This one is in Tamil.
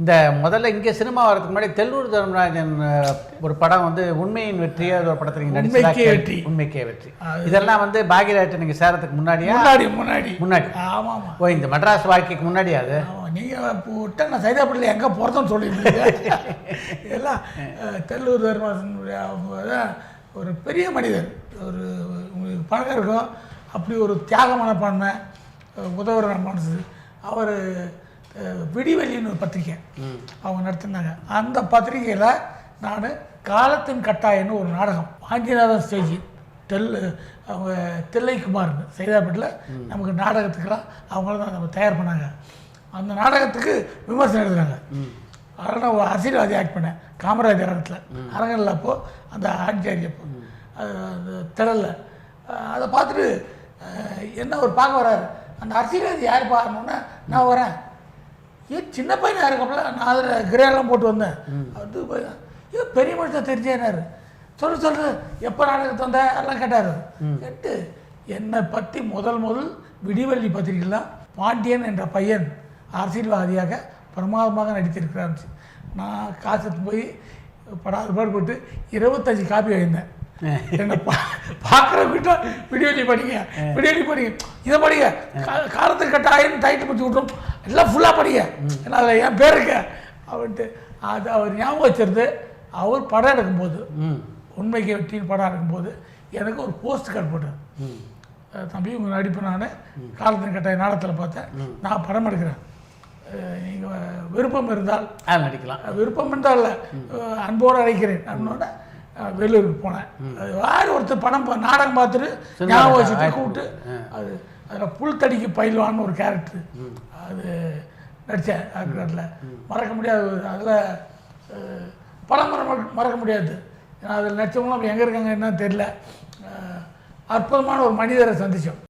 இந்த முதல்ல இங்கே சினிமா வரதுக்கு முன்னாடி தெல்லூர் தர்மராஜன் ஒரு படம் வந்து உண்மையின் வெற்றி, அது ஒரு படத்தில் நீங்கள் நடிச்சு உண்மைக்கே வெற்றி, இதெல்லாம் வந்து பாக்யராஜ் நீங்கள் சேரத்துக்கு முன்னாடியா? முன்னாடி. ஆமாம். ஓ, இந்த மெட்ராஸ் வாழ்க்கைக்கு முன்னாடியா? அது நீங்கள் விட்ட நான் சைதாப்பட்டியில் எங்கே போகிறதுன்னு சொல்லியிருந்தீங்க. எல்லாம் தெல்லூர் தர்மராஜன் ஒரு பெரிய மனிதர், ஒரு உங்களுக்கு பழக்கம் இருக்கும். அப்படி ஒரு தியாக மனப்பான்மை, உதவுற மனசு. அவர் விடிவெளின்னு ஒரு பத்திரிக்கை அவங்க நடத்தினாங்க. அந்த பத்திரிக்கையில் நான் காலத்தின் கட்டாயன்னு ஒரு நாடகம், வாஞ்சிநாதன் ஸ்டேஜ் அவங்க தில்லைக்குமார்னு சைதாப்பேட்டில் நமக்கு நாடகத்துக்கெல்லாம் அவங்கள தான் நம்ம தயார் பண்ணாங்க. அந்த நாடகத்துக்கு விமர்சனம் எழுதுனாங்க. அதனால் நான் ஒரு அரசியல்வாதி ஆக்ட் பண்ணேன் காமராஜர் அரங்கத்தில். அரங்கில் அப்போது அந்த ஆட்சியாரி அப்போ அந்த திடலில் அதை பார்த்துட்டு என்ன ஒரு பார்க்க வர்றாரு. அந்த அரசியல்வாதி யார் பார்க்கணுன்னா நான் வரேன். ஏன் சின்ன பையனாக இருக்கப்பல நான் அதில் கிரேலாம் போட்டு வந்தேன். அது ஏன் பெரிய மனுஷன் தெரிஞ்சாரு. சொல்லு எப்போ நாடகத்தை வந்த எல்லாம் கேட்டார். கேட்டு என்னை பற்றி முதல் விடிவெள்ளி பத்திரிகைலாம் பாண்டியன் என்ற பையன் அரசியல்வாதியாக பிரமாதமாக நடித்திருக்கிறான். நான் காசு போய் படாத பாடுபட்டு 25 காப்பி வாங்கியிருந்தேன். என்னை பார்க்குறவங்கிட்ட விடிவெளி படிங்க இதை படிங்க, காலத்துக்கு கட்டாயம் டைட்டில் பற்றி விட்டோம் எல்லாம் ஃபுல்லாக படிங்க, ஏன்னா அதில் என் பேர் இருக்க அப்படின்ட்டு. அது அவர் ஞாபகம் வச்சிருந்து அவர் படம் எடுக்கும்போது, உண்மைக்கு வெற்றின்னு படம் எடுக்கும்போது எனக்கு ஒரு போஸ்ட் கார்டு போட்டார். தம்பி உங்கள் நடிப்பு நான் காலத்தின் கட்டாய நாடகத்தில் பார்த்தேன், நான் படம் எடுக்கிறேன், நீங்கள் விருப்பம் இருந்தால் நடிக்கலாம், விருப்பம் இருந்தால் அன்போடு அழைக்கிறேன் அப்படின்னோட வேலூருக்கு போனேன். அது வேறு ஒருத்தர் படம் நாடகம் பார்த்துட்டு ஞாபகம் வச்சுட்டு கூப்பிட்டு அது அதில் புல்தடிக்கு பயில்வான்னு ஒரு கேரக்டர் அது நடித்தேன். அதில் மறக்க முடியாது. அதில் படம் மறக்க முடியாது. ஏன்னா அதில் நடித்தவங்களும் எங்கே இருக்காங்க என்னன்னு தெரியல. அற்புதமான ஒரு மனிதரை சந்தித்தோம்.